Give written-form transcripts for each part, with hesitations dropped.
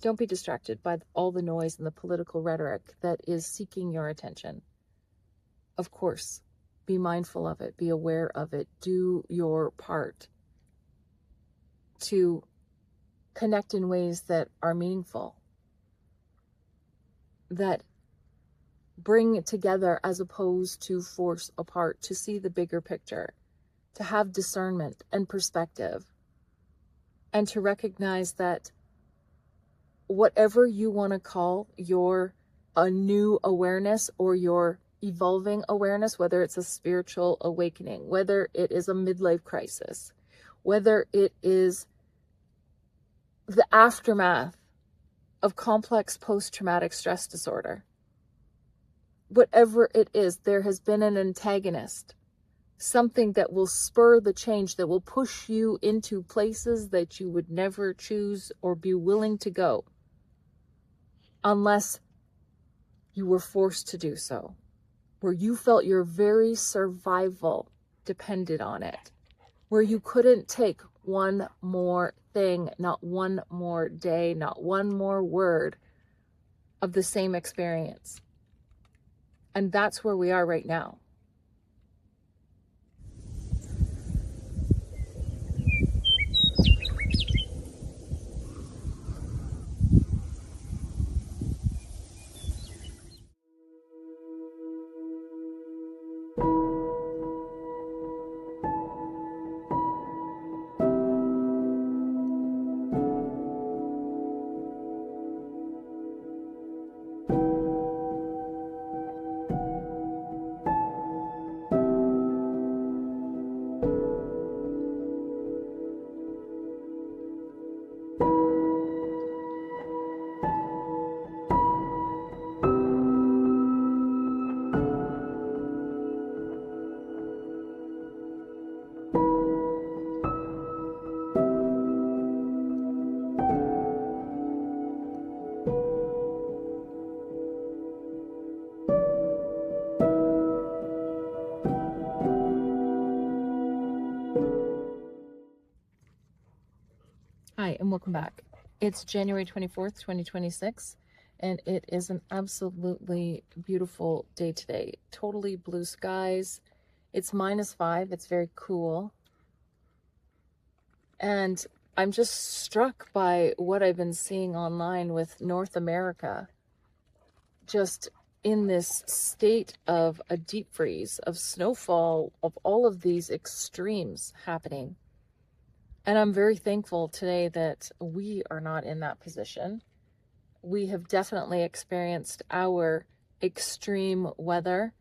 Don't be distracted by all the noise and the political rhetoric that is seeking your attention. Of course, be mindful of it, be aware of it, do your part to connect in ways that are meaningful, that bring together as opposed to force apart, to see the bigger picture, to have discernment and perspective, and to recognize that whatever you want to call a new awareness or your evolving awareness, whether it's a spiritual awakening, whether it is a midlife crisis, whether it is the aftermath of complex post-traumatic stress disorder, whatever it is, there has been an antagonist, something that will spur the change, that will push you into places that you would never choose or be willing to go unless you were forced to do so, where you felt your very survival depended on it, where you couldn't take one more thing, not one more day, not one more word of the same experience. And that's where we are right now. Hi, and welcome back. It's January 24th, 2026, and it is an absolutely beautiful day today. Totally blue skies. It's -5. It's very cool. And I'm just struck by what I've been seeing online with North America, just in this state of a deep freeze, of snowfall, of all of these extremes happening. And I'm very thankful today that we are not in that position. We have definitely experienced our extreme weather.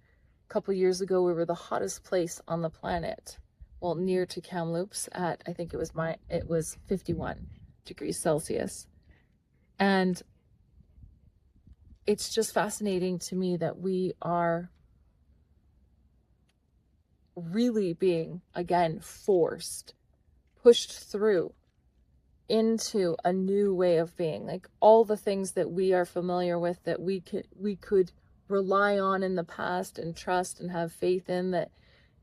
A couple years ago, we were the hottest place on the planet. Well, near to Kamloops at, I think it was 51 degrees Celsius. And it's just fascinating to me that we are really being, again, pushed through into a new way of being. Like all the things that we are familiar with, that we could rely on in the past and trust and have faith in, that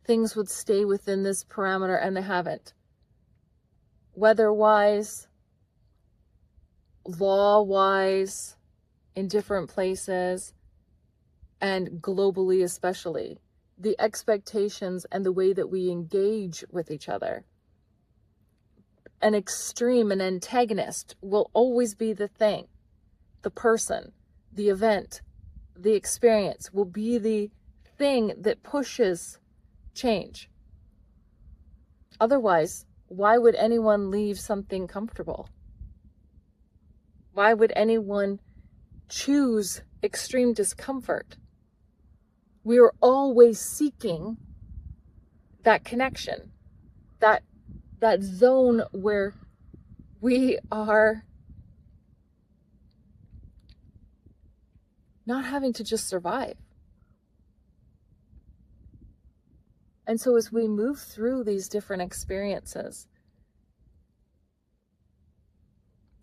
things would stay within this parameter, and they haven't. Weather-wise, law-wise, in different places, and globally especially, the expectations and the way that we engage with each other. An extreme, an antagonist will always be the thing. The person, the event, the experience will be the thing that pushes change. Otherwise, why would anyone leave something comfortable? Why would anyone choose extreme discomfort? We are always seeking that connection, that zone where we are not having to just survive. And so as we move through these different experiences,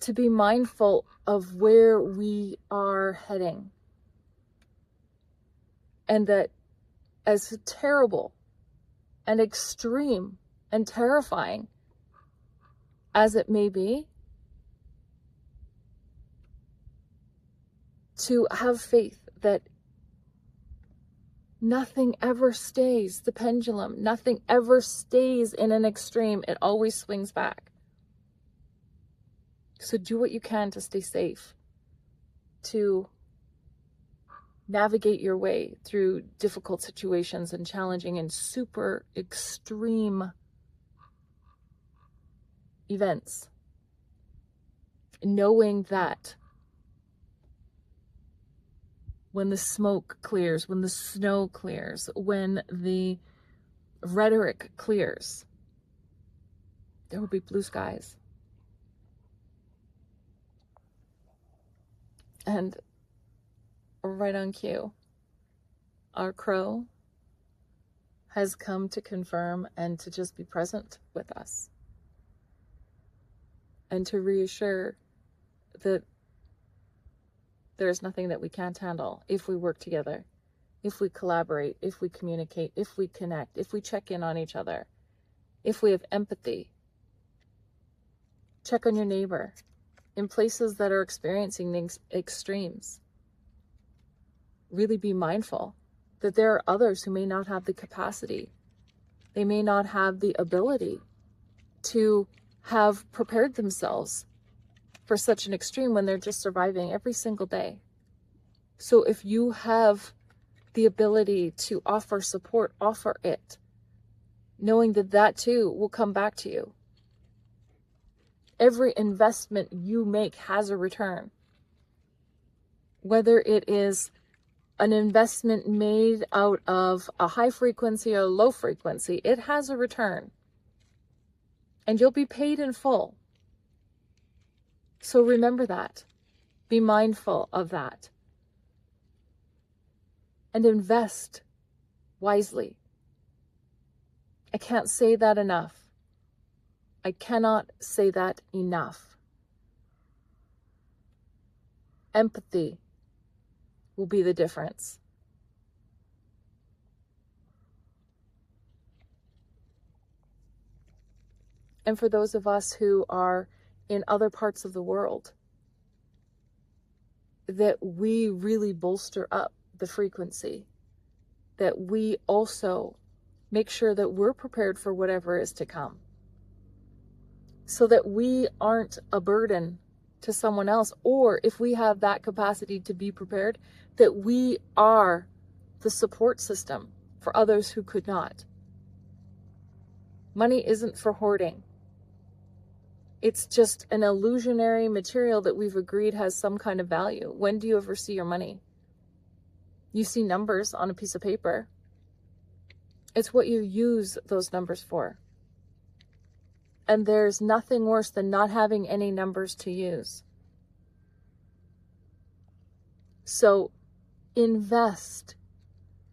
to be mindful of where we are heading. And that as terrible and extreme and terrifying as it may be, to have faith that nothing ever stays the pendulum. Nothing ever stays in an extreme. It always swings back. So do what you can to stay safe, to navigate your way through difficult situations and challenging and super extreme events, knowing that when the smoke clears, when the snow clears, when the rhetoric clears, there will be blue skies. And right on cue, our crow has come to confirm and to just be present with us, and to reassure that there is nothing that we can't handle if we work together, if we collaborate, if we communicate, if we connect, if we check in on each other, if we have empathy. Check on your neighbor in places that are experiencing these extremes. Really be mindful that there are others who may not have the capacity. They may not have the ability to have prepared themselves for such an extreme when they're just surviving every single day. So if you have the ability to offer support, offer it, knowing that that too will come back to you. Every investment you make has a return. Whether it is an investment made out of a high frequency or low frequency, it has a return. And you'll be paid in full. So remember that. Be mindful of that. And invest wisely. I can't say that enough. I cannot say that enough. Empathy will be the difference. And for those of us who are in other parts of the world, that we really bolster up the frequency, that we also make sure that we're prepared for whatever is to come, so that we aren't a burden to someone else, or if we have that capacity to be prepared, that we are the support system for others who could not. Money isn't for hoarding. It's just an illusionary material that we've agreed has some kind of value. When do you ever see your money? You see numbers on a piece of paper. It's what you use those numbers for. And there's nothing worse than not having any numbers to use. So invest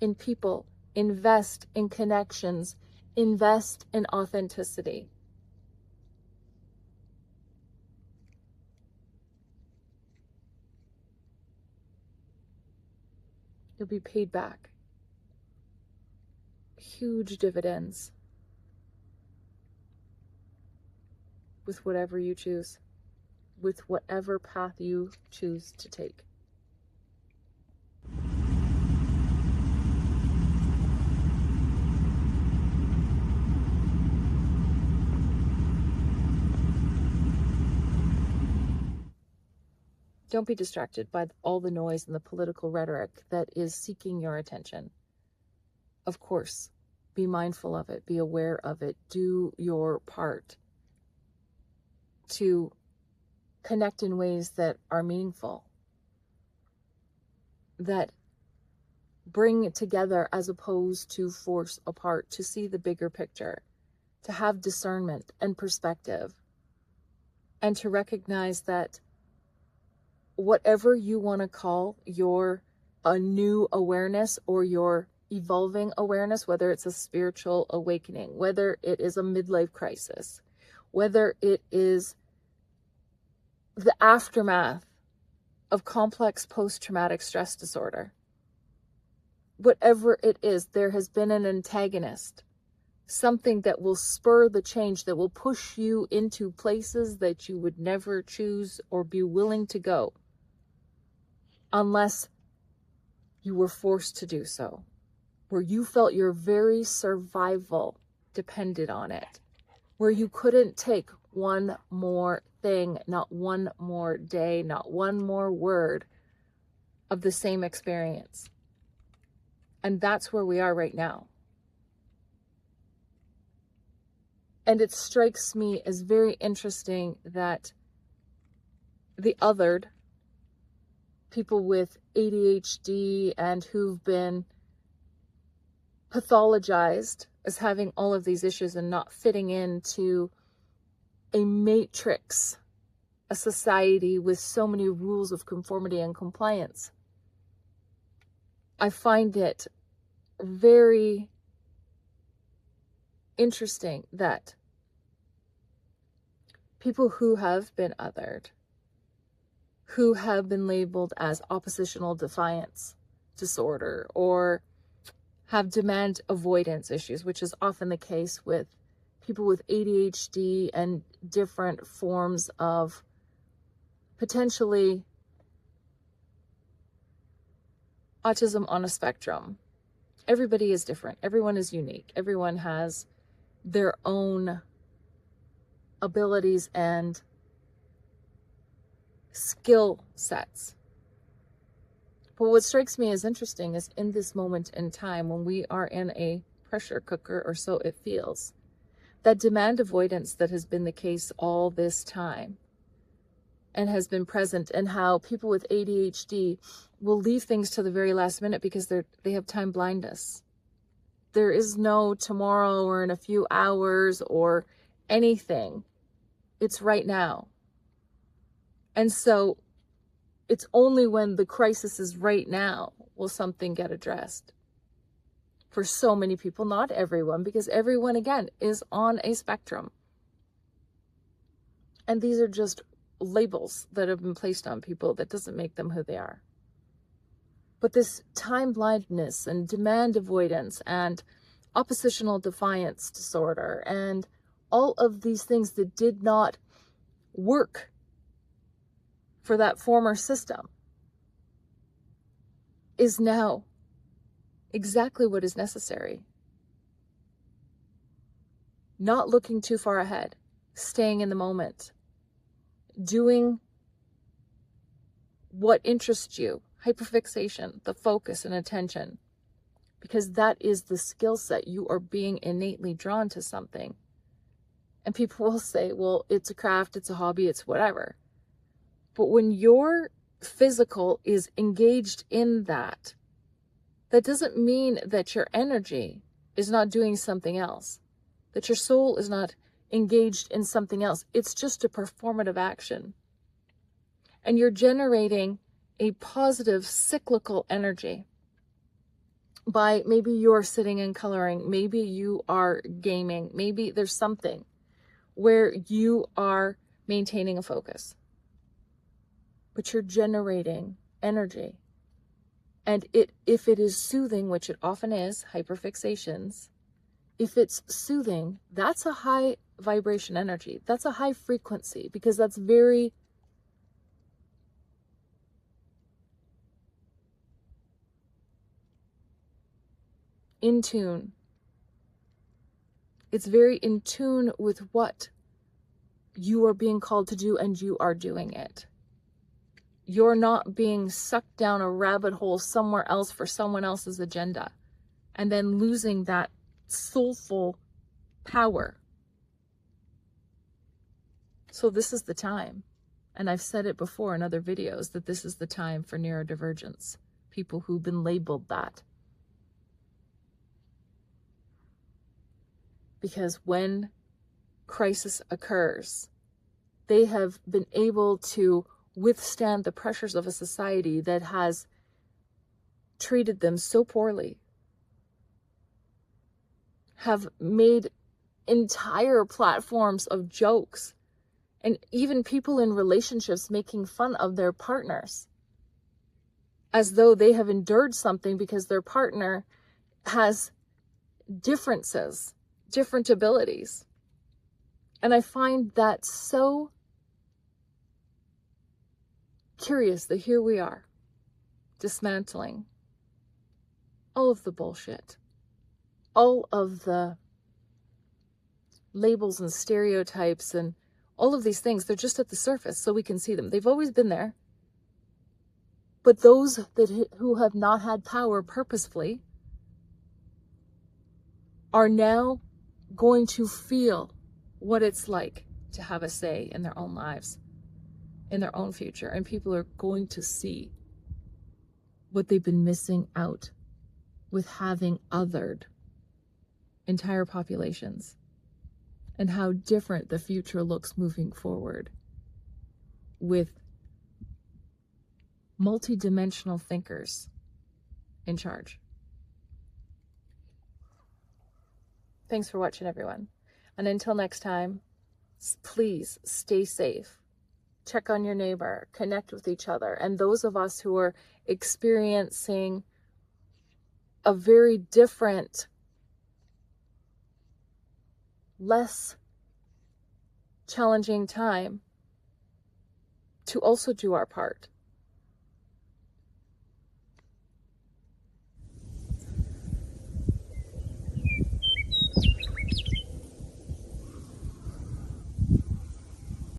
in people, invest in connections, invest in authenticity. You'll be paid back. Huge dividends. With whatever you choose. With whatever path you choose to take. Don't be distracted by all the noise and the political rhetoric that is seeking your attention. Of course, be mindful of it, be aware of it, do your part to connect in ways that are meaningful, that bring together as opposed to force apart, to see the bigger picture, to have discernment and perspective, and to recognize that whatever you want to call a new awareness or your evolving awareness, whether it's a spiritual awakening, whether it is a midlife crisis, whether it is the aftermath of complex post-traumatic stress disorder, whatever it is, there has been an antagonist, something that will spur the change, that will push you into places that you would never choose or be willing to go. unless you were forced to do so, where you felt your very survival depended on it, where you couldn't take one more thing, not one more day, not one more word of the same experience. And that's where we are right now. And it strikes me as very interesting that the othered, people with ADHD and who've been pathologized as having all of these issues and not fitting into a matrix, a society with so many rules of conformity and compliance. I find it very interesting that people who have been othered, who have been labeled as oppositional defiance disorder, or have demand avoidance issues, which is often the case with people with ADHD and different forms of potentially autism on a spectrum. Everybody is different. Everyone is unique. Everyone has their own abilities and skill sets. But what strikes me as interesting is in this moment in time, when we are in a pressure cooker, or so it feels, that demand avoidance that has been the case all this time and has been present, and how people with ADHD will leave things to the very last minute because they have time blindness. There is no tomorrow or in a few hours or anything. It's right now. And so it's only when the crisis is right now will something get addressed. For so many people, not everyone, because everyone, again, is on a spectrum. And these are just labels that have been placed on people. That doesn't make them who they are. But this time blindness and demand avoidance and oppositional defiance disorder and all of these things that did not work for that former system is now exactly what is necessary. Not looking too far ahead, staying in the moment, doing what interests you, hyperfixation, the focus and attention, because that is the skill set. You are being innately drawn to something. And people will say, well, it's a craft, it's a hobby, it's whatever. But when your physical is engaged in that, that doesn't mean that your energy is not doing something else, that your soul is not engaged in something else. It's just a performative action. And you're generating a positive cyclical energy by maybe you're sitting and coloring, maybe you are gaming, maybe there's something where you are maintaining a focus. But you're generating energy. And if it is soothing, which it often is, hyperfixations, if it's soothing, that's a high vibration energy. That's a high frequency, because that's very in tune. It's very in tune with what you are being called to do, and you are doing it. You're not being sucked down a rabbit hole somewhere else for someone else's agenda and then losing that soulful power. So this is the time. And I've said it before in other videos that this is the time for neurodivergence, people who've been labeled that. Because when crisis occurs, they have been able to withstand the pressures of a society that has treated them so poorly, have made entire platforms of jokes, and even people in relationships making fun of their partners as though they have endured something because their partner has differences, different abilities. And I find that so curious that here we are dismantling all of the bullshit, all of the labels and stereotypes and all of these things. They're just at the surface so we can see them. They've always been there. But those who have not had power purposefully are now going to feel what it's like to have a say in their own lives, in their own future. And people are going to see what they've been missing out with having othered entire populations, and how different the future looks moving forward with multidimensional thinkers in charge. Thanks for watching, everyone. And until next time, please stay safe. Check on your neighbor, connect with each other. And those of us who are experiencing a very different, less challenging time, to also do our part.